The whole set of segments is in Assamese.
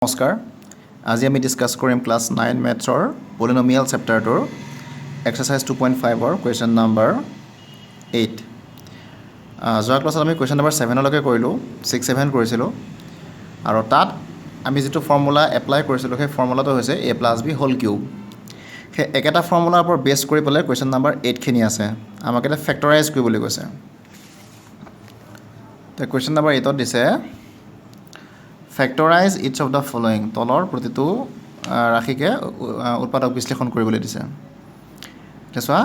নমস্কাৰ আজি আমি ডিসকাস কৰিম ক্লাছ 9 মেথছৰ পলিনোমিয়েল চেপ্টাৰটোৰ এক্সাৰসাইজ 2.5ৰ কুৱেশ্যন নম্বৰ 8 যোৱা ক্লাছত আমি কুৱেশ্যন নম্বৰ 7 লৈকে কৰিলোঁ 6 7 কৰিছিলোঁ আৰু তাত আমি যেটো ফৰ্মুলা এপ্লাই কৰিছিলোঁ সেই ফৰ্মুলাটো হৈছে a + b হোল কিউব সেই একেটা ফৰ্মুলাৰ ওপৰত বেছ কৰি পেলাই কুৱেশ্যন নম্বৰ 8 খিনি আছে আমাক এটা ফেক্টৰাইজ কৰিবলৈ কৈছে তে কুৱেশ্যন নম্বৰ 8 ত দিছে Factorize each of the following. তলৰ প্ৰতিটো ৰাশিকে উৎপাদক বিশ্লেষণ কৰিবলৈ দিছে। তেছোৱা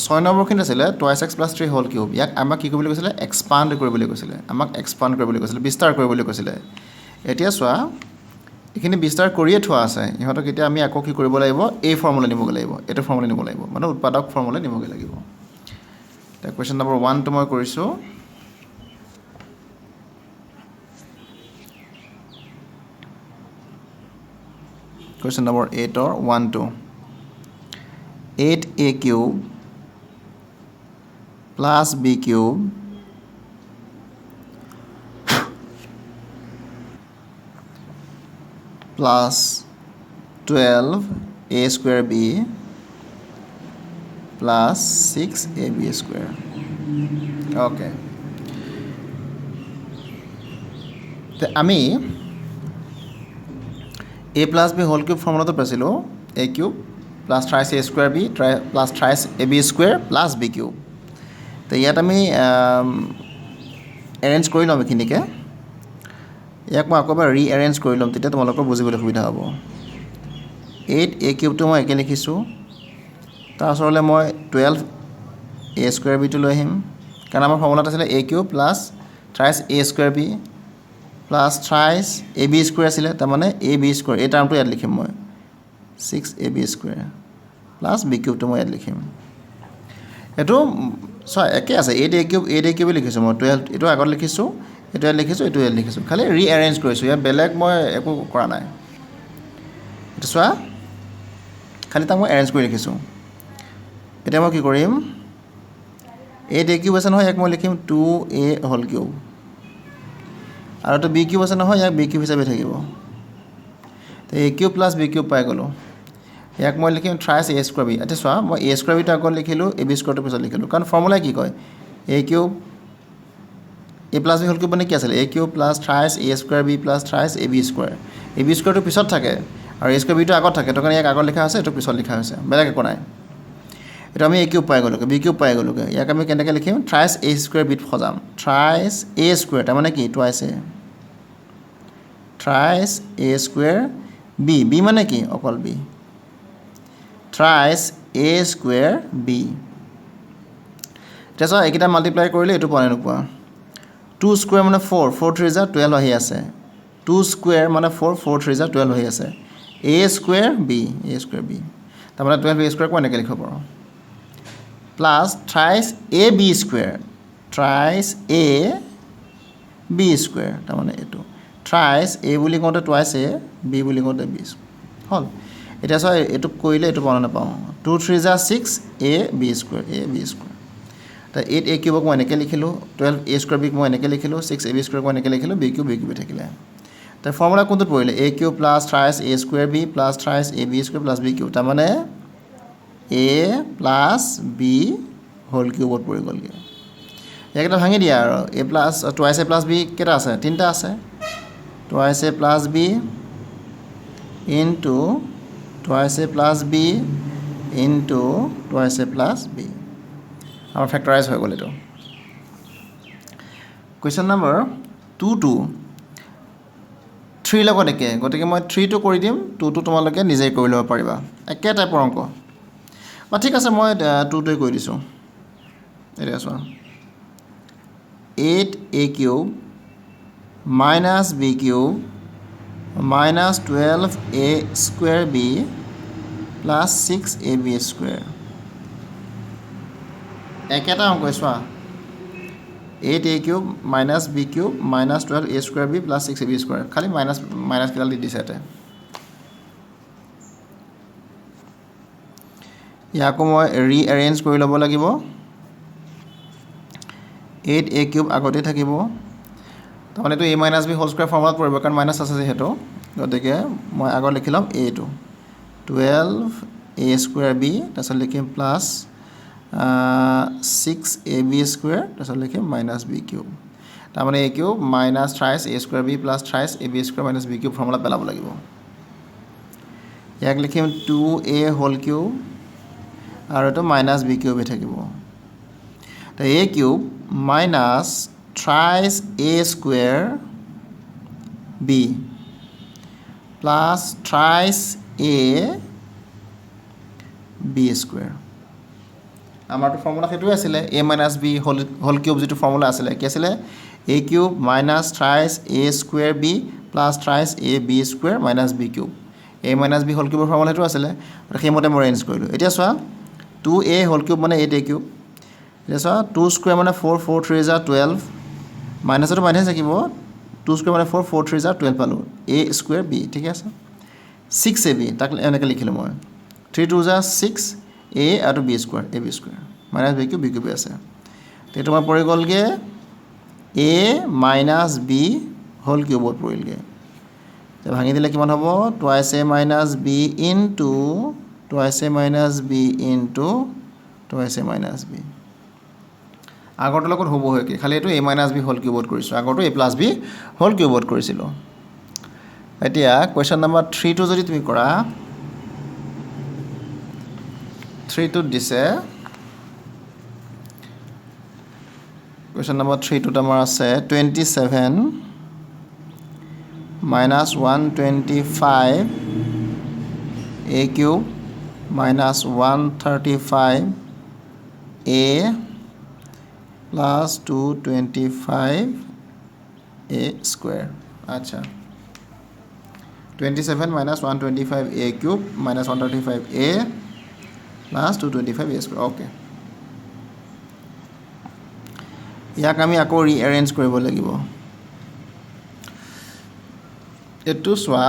6 নম্বৰখিনি আছিলে 2x + 3 হোল কিউব। ইয়াক আমাক কি কৰিবলৈ কৈছিলে এক্সপান্ড কৰিবলৈ কৈছিলে। আমাক এক্সপান্ড কৰিবলৈ কৈছিলে, বিস্তাৰ কৰিবলৈ কৈছিলে। এতিয়া চোৱা এখিনি বিস্তাৰ কৰিয়ে থোৱা আছে। ইহঁতক এতিয়া আমি আকৌ কি কৰিব লাগিব এই ফৰ্মুলা নিব লাগিব। এটো ফৰ্মুলা নিব লাগিব। মানে উৎপাদক ফৰ্মুলা নিব লাগিব। তে কোৱেশ্চন নম্বৰ 1 টো মই কৰিছো Question number 8 or 1 2 8a cube plus b cube plus 12a square b plus 6ab square. Okay. তো আমি a plus b whole cube formula to পাইছিলো a cube plus thrice a square b plus thrice ab square plus b cube তো ইয়াত আমি এৰেঞ্জ কৰি লম এখিনিকে ইয়াক মই আকবাৰ ৰিএৰেঞ্জ কৰি লম তেতিয়া তোমালোকৰ বুজিবলৈ সুবিধা হ'ব 8 a cube তো মই একে লিখিছো তাৰ ওচৰলে মই 12 a square b to লৈ আহিম কাৰণ আমাৰ ফৰ্মুলাটো আছিল a cube plus thrice a square b plus thrice ab square আছিলে তাৰ মানে ab square এই টাৰ্মটো ইয়াত লিখিম মই 6ab square plus b cube তো মই ইয়াত লিখিম এটো একে আছে 8a cube লিখিছো মই 12 এটো আগত লিখিছো এটো ইয়াত লিখিছো এটো ইয়াত লিখিছো খালি ৰিএৰেঞ্জ কৰিছো ইয়াত বেলেগ মই একো কৰা নাই এটো চোৱা খালি তাক মই এৰেঞ্জ কৰি লিখিছো এটা মই কি কৰিম 8a cube আছে নহয় এক মই লিখিম 2a whole cube আৰু তো b কিউব আছে নহয় ইয়াক b কিউব হিচাপে থাকিব তো a cube plus b cube পাই গলো ইয়াক মই লিখিম থ্ৰাইস a স্কয়াৰ b এটা চোৱা মই a স্কয়াৰ b টো আগত লিখিলো ab স্কয়াৰ টো পিছত লিখিলো কাৰণ ফৰ্মুলা কি কয় a cube a plus b whole cube মানে কি আছিল a cube plus thrice a square b plus thrice ab square টো পিছত থাকে আৰু a স্কয়াৰ b টো আগত থাকে তো কাৰণে ইয়াক আগত লিখা আছে এটো পিছত লিখা হৈছে বেলেগ একো নাই এটা আমি a কিউব পাই গলো b কিউব পাই গলো ইয়াক আমি কেনেকৈ লিখিম থ্ৰাইস a স্কয়াৰ b সজাম থ্ৰাইস a স্কয়াৰ তাৰ মানে কি twice a thrice a square b b মানে কি অকল b thrice a square b তেছা একিটা মাল্টিপ্লাই কৰিলে এটো পানে নোপোৱা 2 স্কয়াৰ মানে 4 4 3 * 12 আহি আছে 2 স্কয়াৰ মানে 4 4 3 * 12 হৈ আছে a square b তাৰ মানে 12 a square কোনে লিখিব পাৰো plus thrice a b square thrice a b square তাৰ মানে এটো thrice a বুলি কোতে twice a b বুলি কোতে b হল এটা সয় এটো কইলে এটো বনা নাপাও 2 3 * 6 a b square তা 8 a কিউব মই এনেকে লিখিলো 12 a square b মই এনেকে লিখিলো 6 a b square মই এনেকে লিখিলো b কিউব থাকিলে তা ফৰ্মুলা কোনটো পৰিলে a cube plus thrice a square b plus thrice a b square plus b cube তা মানে a প্লাস b হোল কিউবত পৰি গলগে এটা ভাঙি দিয়া আৰু a plus twice a plus b কেটা আছে তিনটা আছে twice a plus b into twice a plus b into twice a plus b our factorize হৈ গল এটো question number 2 2 3 লগত একে গতিকে মই 3 টো কৰি দিম 2 টো তোমালোকে নিজে কৰি লব পাৰিবা একে টাইপৰ অংক বা ঠিক আছে মই 2 টোই কৰি দিছো এৰিয়া চোৱা 8a cube minus b cube minus 12a square b plus 6ab square একেটা অংক চোৱা 8a cube minus b cube minus 12a square b plus 6ab square খালি মাইনাস কেডাল দি দিছে এটা ইয়াকো মই ৰিএৰেঞ্জ কৰি ল'ব লাগিব 8a কিউব আগতে থাকিব তাৰমানে এইটো a minus b whole square ফৰ্মুলাত পৰিব কাৰণ মাইনাছ আছে যিহেতু গতিকে মই আগত লিখি ল'ম a2 12 a স্কুৱেৰ b তাৰপিছত লিখিম প্লাছ 6ab স্কুৱেৰ তাৰপিছত লিখিম মাইনাছ b কিউব তাৰমানে a cube minus thrice a square b plus thrice ab square minus b cube formula পেলাব লাগিব ইয়াক লিখিম 2a হোল কিউব আৰু এইটো মাইনাছ b কিউবে থাকিব তো a cube minus thrice a square b plus thrice a b square আমাৰটো ফৰ্মুলা সেইটোৱে আছিলে a minus b whole cube যিটো ফৰ্মুলা আছিলে কি আছিলে a cube minus thrice a square b plus thrice a b square minus b cube a minus b whole কিউবৰ ফৰ্মুলা সেইটো আছিলে আৰু সেইমতে মই এৰেঞ্জ কৰিলোঁ এতিয়া চোৱা 2a হোল কিউব মানে 8a কিউব এতিয়া চোৱা 2 স্কুৱেৰ মানে 4 4 3 = 12 মাইনাছটো মাইনাছ থাকিব 2 স্কুৱেৰ মানে 4 4 3 = 12 পালোঁ a স্কুৱেৰ b ঠিক আছে 6ab তাক এনেকৈ লিখিলোঁ মই 3 2 = 6 a আৰু b square ab square minus b cube b cube আছে তো এইটো আমাৰ পৰি গ'লগৈ a মাইনাছ b হোল কিউবত পৰিলগৈ তো ভাঙি দিলে কিমান হ'ব twice a minus b into twice a minus b into twice a minus b আগৰটোৰ লগত হ'ব হয় কি খালি এইটো a মাইনাছ b হোল কিউবত কৰিছোঁ আগৰটো a প্লাছ b হোল কিউবত কৰিছিলোঁ এতিয়া কুৱেশ্যন নম্বৰ 3টো যদি তুমি কৰা 3টোত দিছে কুৱেশ্যন নম্বৰ 3টোত আমাৰ আছে 27 minus 125 a cube minus 135 a plus 225 a square अच्छा 27 minus 125 a cube minus 135 a plus 225 a square okay ইয়াক আমি আকৌ ৰিএৰেঞ্জ কৰিব লাগিব এইটো চোৱা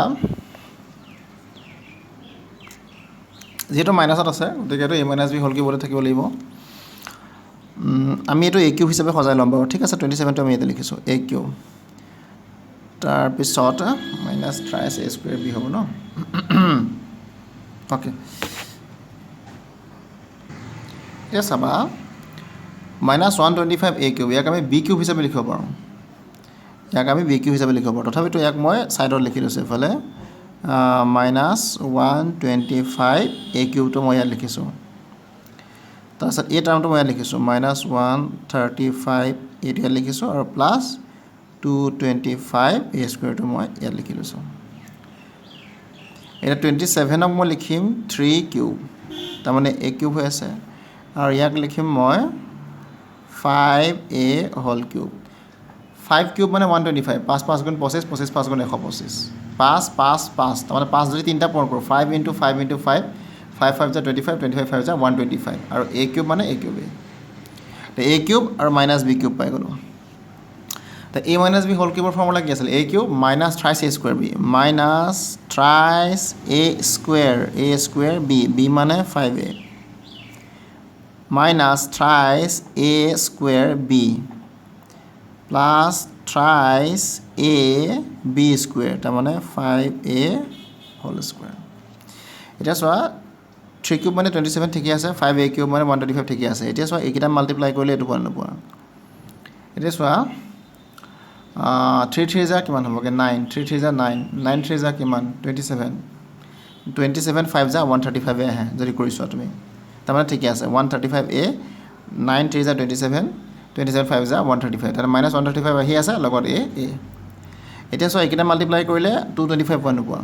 যেহেতু মাইনাছত আছে গতিকে এইটো a মাইনাছ b হোল কিউবতে থাকিব লাগিব আমি এইটো a কিউব হিচাপে সজাই ল'ম বাৰু ঠিক আছে 27টো আমি ইয়াতে লিখিছোঁ a কিউব তাৰপিছত minus thrice a square b হ'ব ন অ'কে এতিয়া চাবা মাইনাছ 125 a কিউব ইয়াক আমি b কিউব হিচাপে লিখিব পাৰোঁ ইয়াক আমি b কিউব হিচাপে লিখিব পাৰোঁ তথাপিতো ইয়াক মই ছাইডত লিখি লৈছোঁ এইফালে মাইনাছ 125 a কিউবটো মই ইয়াত লিখিছোঁ তাৰপিছত এই টাৰ্মটো মই ইয়াত লিখিছোঁ মাইনাছ 135 এইটো ইয়াত লিখিছোঁ আৰু প্লাছ 225 a স্কুৱেৰটো মই ইয়াত লিখি লৈছোঁ এতিয়া 27ক মই লিখিম 3 কিউব তাৰমানে a কিউব হৈ আছে আৰু ইয়াক লিখিম মই 5a হোল কিউব 5 কিউব মানে 125 5 5 গুণ 25 25 5 গুণ 125 5 5 5 তাৰমানে 5 যদি তিনিটা পূৰণ কৰোঁ 5 × 5 × 5 5 5 = 25 25 5 = 125 আৰু a কিউব মানে a কিউবেই তো a কিউব আৰু মাইনাছ b কিউব পাই গ'লোঁ তো a মাইনাছ b হোল কিউবৰ ফৰ্মুলা কি আছিল a cube minus thrice a square b minus thrice a square b মানে 5a minus thrice a square b plus thrice a b square তাৰমানে 5a হোল স্কুৱেৰ এতিয়া চোৱা 3 কিউব মানে 27 ঠিকে আছে 5a কিউব মানে 125 ঠিকে আছে এতিয়া চোৱা এইকেইটা মাল্টিপ্লাই কৰিলে এইটো পোৱা নোপোৱা এতিয়া চোৱা 3 3 = কিমান হ'বগৈ 9 3 3 = 9 9 3 = কিমান 27 27 5 = 135 আহে যদি কৰিছোৱা তুমি তাৰমানে ঠিকে আছে 135a 9 3 = 27 27 5 = 135 তাৰমানে মাইনাছ 135 আহি আছে লগত a এতিয়া চোৱা এইকেইটা মাল্টিপ্লাই কৰিলে 225 পোৱা নোপোৱা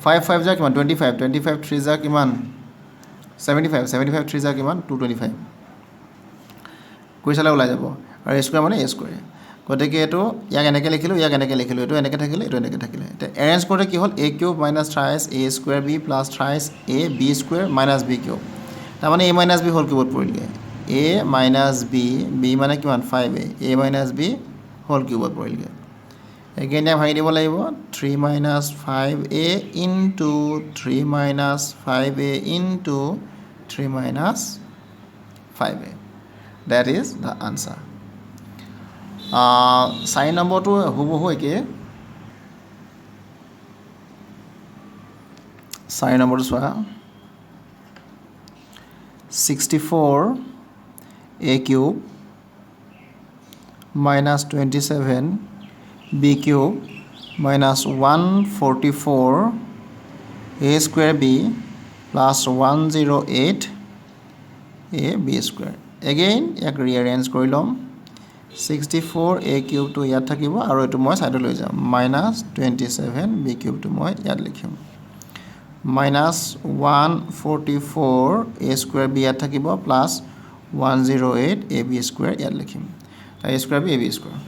5 5 = কিমান 25 25 3 = কিমান 75 75 3 = কিমান 225 কৰি চালে ওলাই যাব আৰু a স্কুৱেৰ মানে a স্কুৱেৰ গতিকে এইটো ইয়াক এনেকৈ লিখিলোঁ ইয়াক এনেকৈ লিখিলোঁ এইটো এনেকৈ থাকিলে এইটো এনেকৈ থাকিলে এতিয়া এৰেঞ্জ কৰোঁতে কি হ'ল a cube minus thrice a square b plus thrice a b square minus b cube তাৰমানে a মাইনাছ b হোল কিউবত পৰিলগৈ a মাইনাছ b মানে কিমান 5a a minus b whole কিউবত পৰিলগৈ এগেইন ইয়াক ভাঙি দিব লাগিব 3 minus 5a into 3 minus 5a into 3 minus 5a that is the answer 4 নম্বৰটো হুবহু একে 4 নম্বৰটো চোৱা 64 a cube minus 27 b cube minus 144 a square b plus 108 a b square. Again ইয়াক rearrange কৰি ল'ম 64 a cube to ইয়াত থাকিব আৰু এটো মই সাইডত লৈ যাম minus 27 b cube to মই ইয়াত লিখিম minus 144 a square b ইয়াত থাকিব plus 108 a b square ইয়াত লিখিম a square b a b square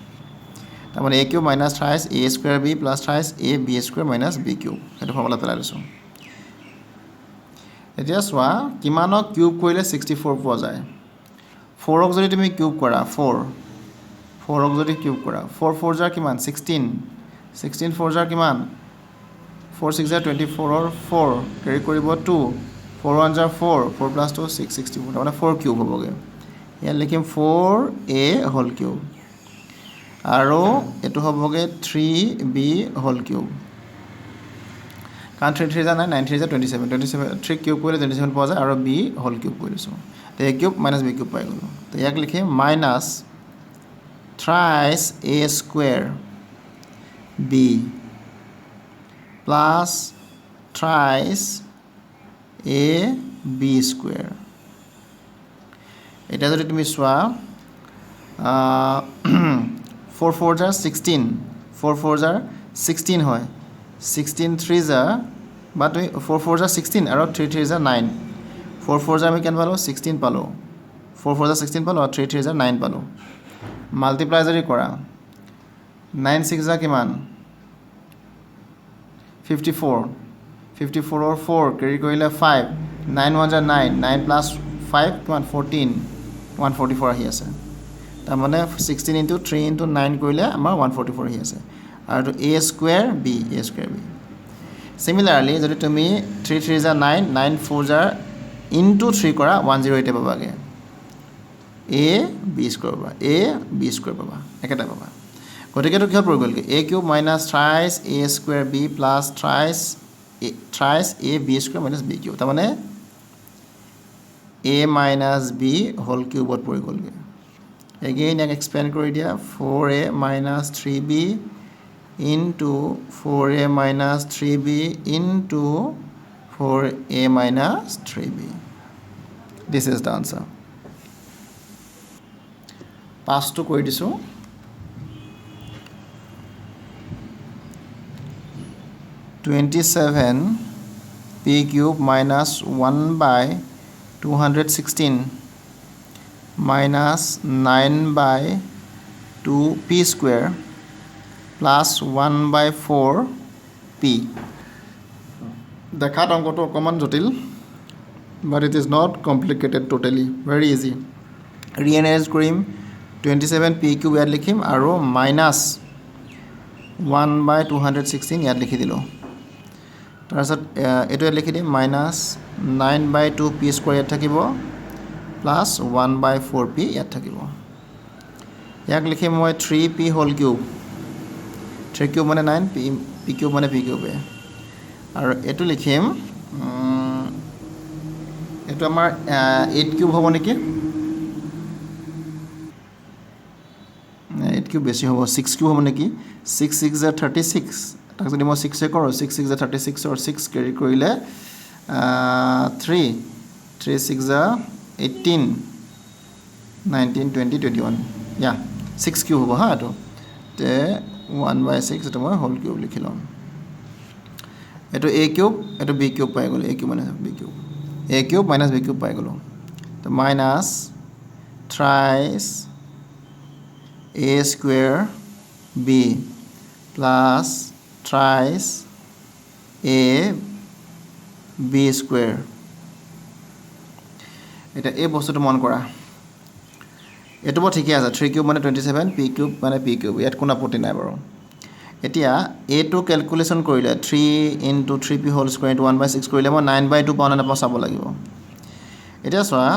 তাৰমানে a cube minus thrice a square b plus thrice a b square minus b cube এটো ফৰ্মুলা পেলাই লৈছো এতিয়া চোৱা কিমানক কিউব কৰিলে 64 পোৱা যায় 4 ক যদি তুমি কিউব কৰা 4 ক যদি কিউব কৰা 4 4 জাৰ কিমান 16 16 4 জাৰ কিমান 4 6 জাৰ 24 or 4 কেৰি কৰিব 2 4 1 জাৰ 4 4 plus 2 6 64 মানে 4 কিউব হ'বগে ইয়াত লিখিম 4a হোল কিউব আৰু এটো হ'বগে 3b হোল কিউব কাৰণ 3 3 জাৰ 9 9 3 জাৰ 27 3 কিউব কৰিলে 27 পোৱা যায় আৰু b হোল কিউব কৰিছো তো a cube minus b cube পাই গলো তো ইয়াক লিখিম minus thrice a square b plus thrice a b square এটা যদি তুমি চোৱা 4 4 জাৰ 16 4 4 জাৰ 16 হয় 16 3 জাৰ বা তুমি 4 4 জাৰ 16 আৰু 3 3 জাৰ 9 4 4 জাৰ আমি কেন পালো 16 পালো 4 4 জাৰ 16 পালো আৰু 3 3 জাৰ 9 পালো মাল্টিপ্লাই যদি কৰা 9 6 জাৰ কিমান 54 54 or 4 কেৰি কৰিলে 5 9 1 জাৰ 9 9 plus 5 কিমান 14 144 আহি আছে তাৰমানে 16 into 3 into 9 কৰিলে আমাৰ 144 আহি আছে আৰু a square b similarly যদি তুমি 3 3 জাৰ 9 9 4 জাৰ into 3 কৰা 108 পাবাগে a b square পাবা a b square পাবা একেটা পাবা গতিকে তো কিহত পৰি গলগে a cube minus thrice a square b plus thrice a b square minus b cube তাৰমানে a minus b whole cube ত পৰি গলগে again ইয়াক এক্সপেন্ড কৰি দিয়া 4a minus 3b into 4a minus 3b into 4a minus 3b this is the answer pass to কৰি দিছো 27 p cube minus 1 by 216 minus 9 by 2 p square plus 1 by 4 p দেখাত অঙ্কটো অকমান জটিল but it is not complicated totally very easy rearrange কৰিম 27 p cube ইয়াত লিখিম আৰু minus 1 by 216 ইয়াত লিখি দিলো তাৰছত এটো লিখি দিম minus 9 by 2 p square ইয়াত থাকিব plus 1 by 4 p ইয়াত থাকিব ইয়াক লিখিম মই 3 p whole cube 3 cube মানে 9 p cube মানে p cube আৰু এটো লিখিম এটো আমাৰ 8 cube হ'ব নেকি 8 cube বেছি হ'ব 6 cube হ'ব নেকি 6 6 জাৰ 36 তাক যদি মই 6 এ কৰো 6 6 জাৰ 36 or 6 কেৰি কৰিলে 3 3 6 জাৰ 18 19 20 21 yeah 6 cube হ'ব হা এটো তে 1 by 6 এটো মই হোল কিউব লিখি লম এটো a cube এটো b cube পাই গলো a cube minus b cube a cube minus b cube পাই গলো তো minus thrice a square b plus thrice a b square এটা এই বস্তুটো মন কৰা এটো ব ঠিকই আছে 3 কিউব মানে 27 p কিউব মানে p কিউব ইয়াত কোনো আপত্তি নাই বাৰু এতিয়া a টো ক্যালকুলেশন কৰিলে 3 into 3p whole square into 1 by 6 কৰিলে মই 9 by 2 পাওনা না চাব লাগিব এতিয়া চোৱা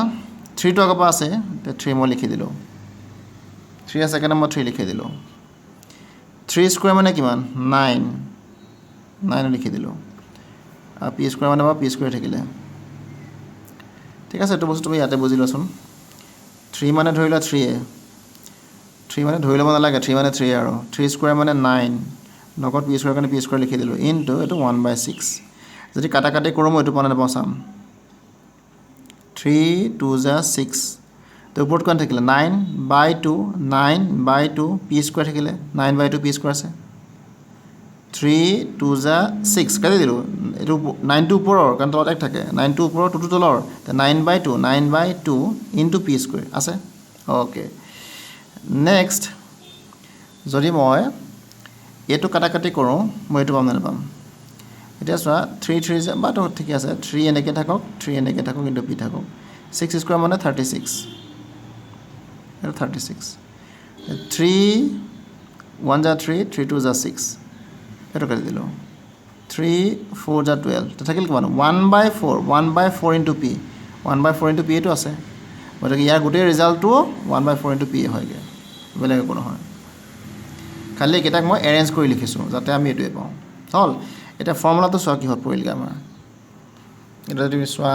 3 টো আগপা আছে তে 3 মই লিখি দিলো 3 3 আছে কাৰণে মই 3 লিখি দিলোঁ 3 স্কুৱেৰ মানে কিমান 9 লিখি দিলোঁ আৰু পি স্কুৱেৰ মানে পি স্কুৱেৰ থাকিলে ঠিক আছে এইটো বস্তু তুমি ইয়াতে বুজি লোৱাচোন 3 মানে ধৰি লোৱা 3 মানে ধৰি ল'ব নালাগে 3 মানে 3 আৰু 3 স্কুৱেৰ মানে 9 লগত পি স্কুৱেৰ কাৰণে পি স্কুৱেৰ লিখি দিলোঁ ইনটু এইটো 1/6 যদি কাটাকাটি কৰোঁ মই এইটো পোৱা নাপাওঁ চাম 3 2 যা 6 তো ওপৰত কোন থাকিলে 9/2 পি স্কুৱেৰ থাকিলে 9/2 পি স্কুৱেৰ আছে 3 2 যা 6 কাটি দিলোঁ এইটো 9 টো ওপৰৰ কাৰণ তলত এক থাকে 9 টো ওপৰৰ 2 টো তলৰ 9/2 ইনটু পি স্কুৱেৰ আছে ওকে নেক্সট যদি মই এইটো কাটাকাটি কৰোঁ মই এইটো পাম নাপাম এতিয়া চোৱা 3 3 যা বাটো ঠিক আছে 3 এনেকৈ থাকক 3 এনেকৈ থাকক ইনটু পি থাকক 6 স্কুৱেৰ মানে 36 এটা 36 3 1 যা 3 3 2 যা 6 এইটো কাটি দিলোঁ 3 4 যা 12 তো থাকিল কিমান 1/4 ইনটু পি 1/4 ইনটু পি এইটো আছে গতিকে ইয়াৰ গোটেই ৰিজাল্টটো 1/4 ইনটু পি হয়গৈ বেলেগ একো নহয় খালি এইকেইটাক মই এৰেঞ্জ কৰি লিখিছোঁ যাতে আমি এইটোৱে পাওঁ হ'ল এতিয়া ফৰ্মুলাটো চোৱা কিহত পৰিলগৈ আমাৰ এটা তুমি চোৱা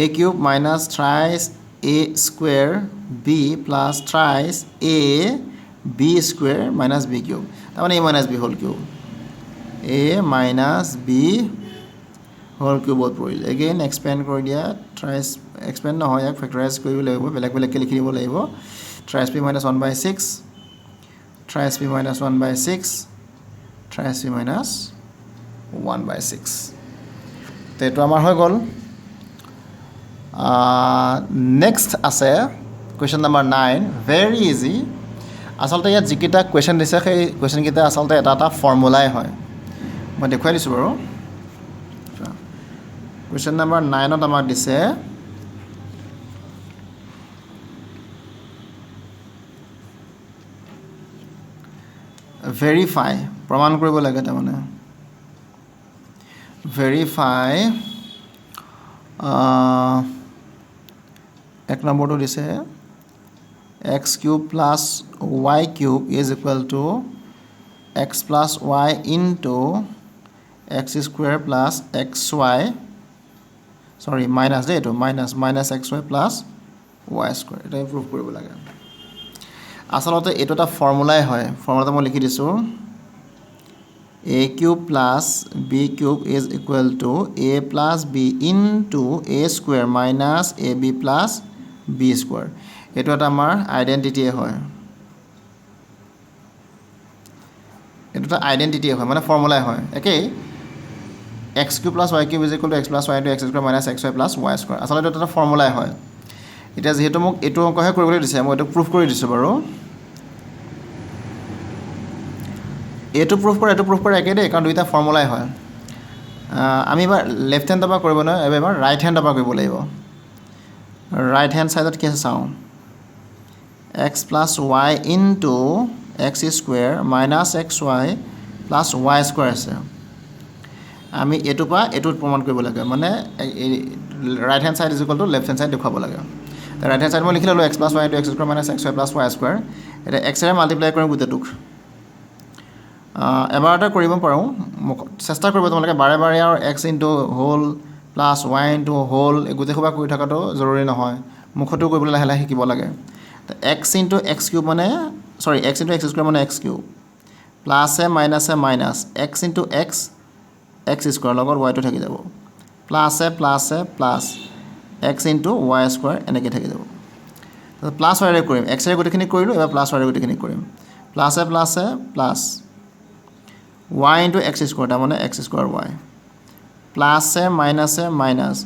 a cube minus thrice a square b plus thrice a b square minus b cube তাৰমানে a minus b whole cube a minus b whole cube পৰিল again expand কৰি দিয়া thrice expand নহয় ইয়াক factorize কৰিব লাগিব বেলেগ বেলেগকৈ লিখি দিব লাগিব thrice b minus 1/6 thrice b minus 1/6 thrice b minus 1/6 তো এইটো আমাৰ হৈ গ'ল নেক্সট আছে কুৱেশ্যন নম্বৰ 9 ভেৰি ইজি আচলতে ইয়াত যিকেইটা কুৱেশ্যন দিছে সেই কুৱেশ্যনকেইটা আচলতে এটা এটা ফৰ্মুলাই হয় মই দেখুৱাই দিছোঁ বাৰু কুৱেশ্যন নম্বৰ 9ত আমাক দিছে ভেৰিফাই প্ৰমাণ কৰিব লাগে তাৰমানে ভেৰিফাই এক নম্বৰটো দিছে x cube plus y cube is equal to x plus y into x square plus xy sorry minus দেই এইটো minus xy plus y square এটা প্ৰুভ কৰিব লাগে আচলতে এইটো এটা ফৰ্মুলাই হয় ফৰ্মুলাটো মই লিখি দিছোঁ a cube plus b cube is equal to a plus b into a square minus ab plus b square এইটো এটা আমাৰ আইডেন্টিটিয়ে হয় এইটো এটা আইডেন্টিটিয়ে হয় মানে ফৰ্মুলাই হয় একেই x cube plus y cube is equal to x plus y into x square minus xy plus y square আচলতে এইটো এটা ফৰ্মুলাই হয় এতিয়া যেহেতু মোক এইটো অংকহে কৰিবলৈ দিছে মই এইটো প্ৰুফ কৰি দিছোঁ বাৰু এইটো প্ৰুফ কৰে একে দেই কাৰণ দুইটা ফৰ্মুলাই হয় আমি এবাৰ লেফ্ট হেণ্ডৰ পৰা কৰিব নহয় এবাৰ ৰাইট হেণ্ডৰ পৰা কৰিব লাগিব ৰাইট হেণ্ড ছাইডত কি আছে চাওঁ x plus y into x square minus xy plus y square আছে আমি এইটোৰ পৰা এইটোত প্ৰমাণ কৰিব লাগে মানে right hand side is equal two left hand side দেখুৱাব লাগে ৰাইট হেণ্ড ছাইড মই লিখি ল'লোঁ x plus y into x square minus xy plus y square এতিয়া এক্সৰে মাল্টিপ্লাই কৰিম গোটেইটোক এবাৰ এটা কৰিব পাৰোঁ চেষ্টা কৰিব তোমালোকে বাৰে বাৰে আৰু x into whole plus y into whole এই গোটেইসোপা কৰি থকাটো জৰুৰী নহয় মুখতো কৰিবলৈ লাহে লাহে শিকিব লাগে এক্স ইনটু এক্স কিউব মানে sorry x into x square মানে এক্স কিউব প্লাছে মাইনাছে minus x into x square লগত ৱাইটো থাকি যাব প্লাছে plus x into y square এনেকৈ থাকি যাব প্লাছ ৱাইৰে কৰিম এক্সৰে গোটেইখিনি কৰিলোঁ এবাৰ প্লাছ ৱাইৰে গোটেইখিনি কৰিম প্লাছে plus y into x square তাৰমানে x square y প্লাছে মাইনাছে মাইনাছ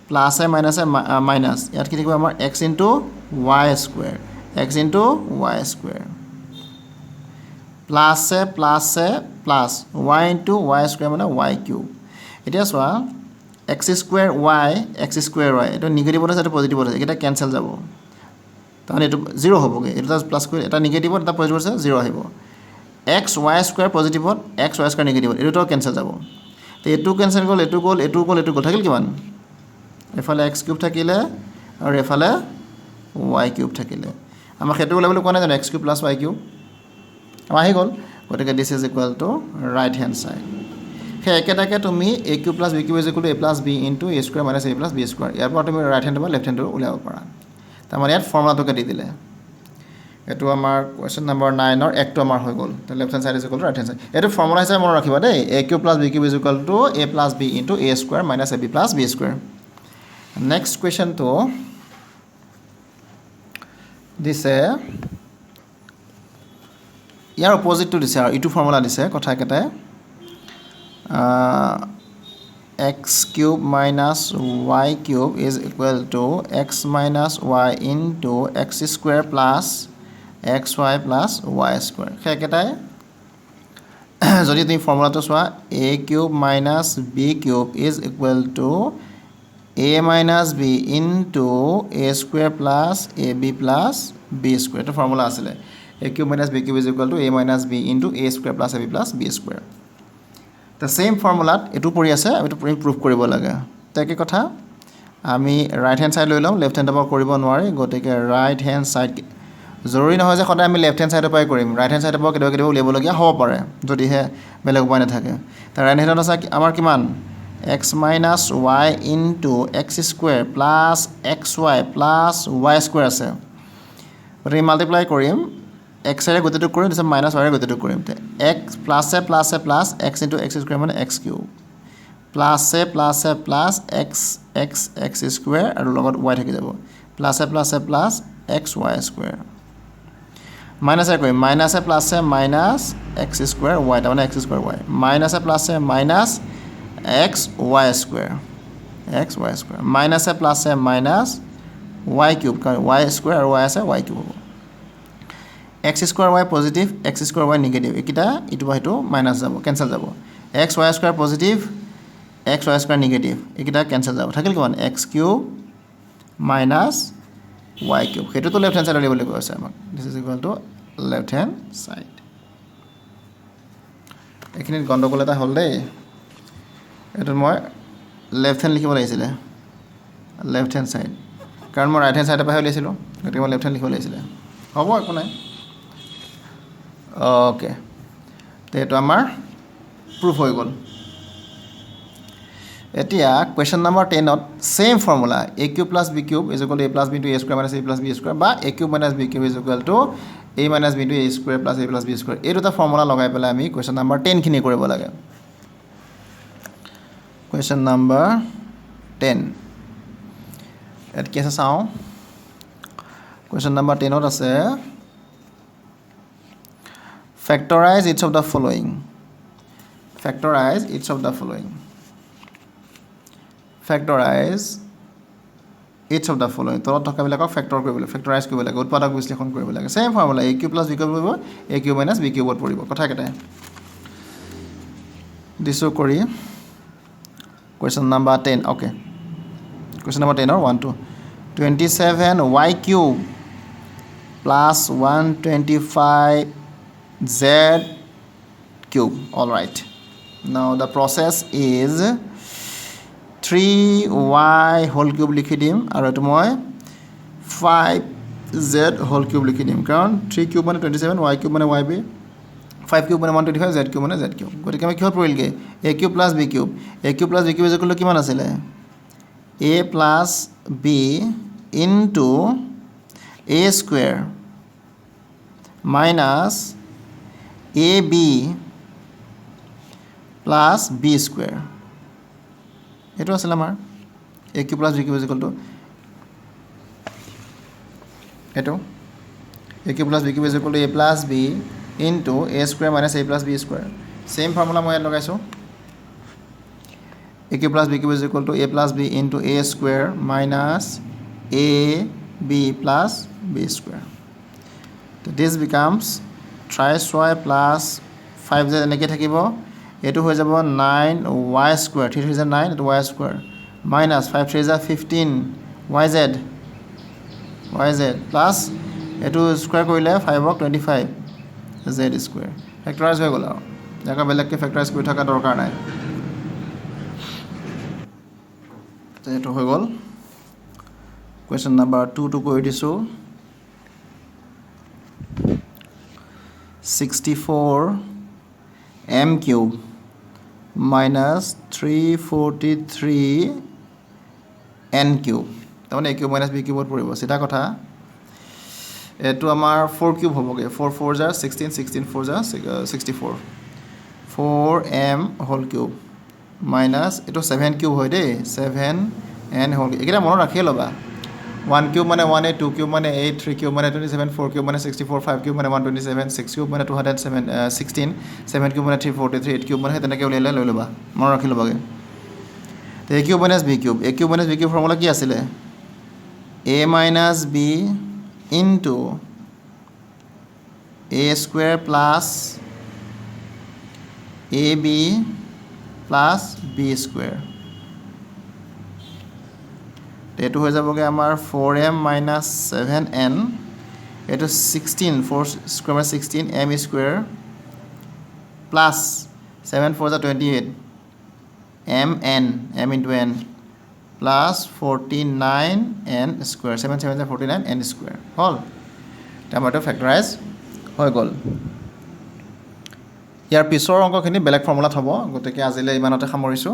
প্লাছে মাইনাছে মাইনাছ ইয়াত কি থাকিব আমাৰ x into y square প্লাছে plus y into y square মানে y cube এতিয়া চোৱা x square y এইটো নিগেটিভত আছে এইটো পজিটিভত আছে এইকেইটা কেঞ্চেল যাব তাৰমানে এইটো 0 হ'বগৈ এইটো প্লাছ কৰি এটা নিগেটিভত এটা পজিটিভত আছে 0 আহিব x y square পজিটিভত x y square নিগেটিভত এইটো কেঞ্চেল যাব তো এইটো কেঞ্চেল গ'ল এইটো গ'ল থাকিল কিমান এফালে x কিউব থাকিলে আৰু এফালে y কিউব থাকিলে আমাক সেইটো ওলাবলৈ কোৱা নাই জানো x cube plus y cube আমাৰ আহি গ'ল গতিকে this is equal to right hand side সেই একেটাকে তুমি a cube plus b cube is equal to a plus b into a square minus a plus b square ইয়াৰ পৰা তুমি ৰাইট হেণ্ড বা লেফ্ট হেণ্ডৰ উলিয়াব পাৰা তাৰমানে ইয়াত ফৰ্মুলাটোকে দি দিলে এইটো আমাৰ কুৱেশ্যন নম্বৰ 9ৰ একটো আমাৰ হৈ গ'ল তো left hand side is equal to right hand side এইটো ফৰ্মুলা হিচাপে মনত ৰাখিবা দেই a cube plus b cube is equal to a plus b into a square minus a b plus b square next কুৱেশ্যনটো দিছে ইয়াৰ অপজিটটো দিছে আৰু ইটো ফৰ্মুলা দিছে কথা একেটাই x cube minus y cube is equal two x minus y into x square plus xy plus y square সেই একেটাই যদি তুমি ফৰ্মুলাটো চোৱা a cube minus b cube is equal to a minus b into a square plus ab plus b square এইটো ফৰ্মুলা আছিলে a cube minus b cube is equal to a minus b into a square plus ab plus b square তো সেম ফৰ্মুলাত এইটো পৰি আছে আমি এইটো প্ৰুভ কৰিব লাগে তাকে কথা আমি ৰাইট হেণ্ড ছাইড লৈ ল'ম লেফ্ট হেণ্ডৰ পৰা কৰিব নোৱাৰি গতিকে ৰাইট হেণ্ড ছাইড জৰুৰী নহয় যে সদায় আমি লেফ্ট হেণ্ড ছাইডৰ পৰাই কৰিম ৰাইট হেণ্ড ছাইডৰ পৰা কেতিয়াবা উলিয়াবলগীয়া হ'ব পাৰে যদিহে বেলেগ উপায় নাথাকে তো ৰাইট হেণ্ডত আছে আমাৰ কিমান x minus y into x square plus xy plus y square আছে গতিকে মাল্টিপ্লাই কৰিম এক্সৰে গোটেইটো কৰিম তাৰপিছত মাইনাছ ৱাইৰে গোটেইটো কৰিম এক্স প্লাছে প্লাছে plus x into x square মানে এক্স কিউব প্লাছে প্লাছে plus x x x square আৰু লগত ৱাই থাকি যাব প্লাছে প্লাছে প্লাছ এক্স ৱাই স্কুৱেৰ মাইনাছে কৰিম মাইনাছে প্লাছে মাইনাছ এক্স স্কুৱেৰ ৱাই তাৰমানে এক্স স্কুৱেৰ ৱাই মাইনাছে প্লাছে মাইনাছ এক্স ৱাই স্কুৱেৰ মাইনাছে প্লাছে মাইনাছ ৱাই কিউব কাৰণ ৱাই স্কুৱেৰ আৰু ৱাই আছে ৱাই কিউব হ'ব x square y positive x square Y negative এইকেইটা ইটো বা সিটো মাইনাছ যাব কেঞ্চেল যাব x y square positive x y square negative এইকেইটা কেঞ্চেল যাব থাকিল কিমান x cube minus y cube সেইটোতো লেফ্ট হেণ্ড ছাইড উলিয়াবলৈ কৈ আছে আমাক দিছ is equal two left hand side এইখিনিত গণ্ডগোল এটা হ'ল দেই এইটোত মই লেফ্ট হেণ্ড লিখিব লাগিছিলে লেফ্ট হেণ্ড ছাইড কাৰণ মই ৰাইট হেণ্ড ছাইডৰ পৰাহে উলিয়াইছিলোঁ গতিকে মই লেফ্ট হেণ্ড লিখিব লাগিছিলে হ'ব একো নাই অ'কে তো এইটো আমাৰ প্ৰুফ হৈ গ'ল এতিয়া কুৱেশ্যন নম্বৰ 10ত same formula a cube plus b cube is equal to a plus b into a square minus a plus b square বা a cube minus b cube is equal to a minus b into a square plus a plus b square এই দুটা ফৰ্মুলা লগাই পেলাই আমি কুৱেশ্যন নম্বৰ 10খিনি কৰিব লাগে কুৱেশ্যন নম্বৰ 10 ইয়াত কি আছে চাওঁ কুৱেশ্যন নম্বৰ 10ত আছে factorize each of the following factorize each of the following factorize each of the following তলত থকাবিলাকক ফেক্টৰ কৰিব লাগে ফেক্টৰাইজ কৰিব লাগে উৎপাদক বিশ্লেষণ কৰিব লাগে same formula a cube plus b cube পৰিব a কিউব মাইনাছ b কিউবত পৰিব কথা কেইটা দিছো কৰি question number 10 okay question number 10 1 2 27y cube plus 125 z cube all right now the process is 3y whole cube লিখি দিম আৰু এটো মই 5z whole cube লিখি দিম কাৰণ 3 cube মানে 27 y cube মানে yb 5 cube মানে 125 z cube মানে z cube গতিকে আমি কিহত পৰিলগে a cube plus b cube a cube plus b cube is equal two কিমান আছিল a plus b into a square minus ab plus b square এইটো আছিল আমাৰ a cube plus b cube is equal to এইটো a cube plus b cube is equal to a plus b into a square minus a plus b square same formula মই ইয়াত লগাইছো a cube plus b cube is equal to a plus b into a square minus a b plus b square so this becomes thrice y plus 5z এনেকৈ থাকিব এইটো হৈ যাব 9y square 3 3 is 9 এইটো y square minus 5 3 is 15 yz plus এইটো স্কয়াৰ কৰিলে 5 ক 25 z square ফেক্টৰাইজ হৈ গ'ল আৰু জাকা বেলেগকে ফেক্টৰাইজ কৰি থকা দৰকাৰ নাই তো এইটো হৈ গ'ল কুৱেশ্যন নাম্বাৰ 2 কৰি দিছোঁ 64 m cube minus 343 n cube তাৰমানে a কিউব minus b কিউবত পৰিব চিধা কথা এইটো আমাৰ 4 কিউব হ'বগে 4 4 যা 16 16 4 যা 64 4m হোল কিউব মাইনাছ এইটো 7 কিউব হয় দেই 7n হোল এইকেইটা মনত ৰাখিয়ে ল'বা 1 কিউব মানে 1a 2 কিউব মানে 8 3 কিউব মানে 27 4 কিউব মানে 64 5 কিউব মানে 127 6 কিউব মানে 216 7 কিউব মানে 343 8 কিউব মানে তেনেকৈ উলিয়াই লৈ ল'বা মনত ৰাখি ল'বাগৈ তো a cube minus b cube formula কি আছিলে a minus b into a square plus ab plus b square এইটো হৈ যাবগৈ আমাৰ 4m মাইনাছ 7n এইটো 16 4 স্কুৱেৰ মানে 16 m square plus 7 4 28 m into n plus 49n square 7 7 49n square হ'ল আমাৰটো ফেক্টৰাইজ হৈ গ'ল ইয়াৰ পিছৰ অংকখিনি বেলেগ ফৰ্মুলাত হ'ব গতিকে আজিলৈ ইমানতে সামৰিছোঁ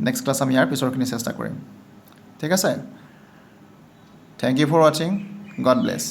নেক্সট ক্লাছ আমি ইয়াৰ পিছৰখিনি চেষ্টা কৰিম ঠিক আছে থেংক ইউ ফৰ ৱাচিং গড ব্লেছ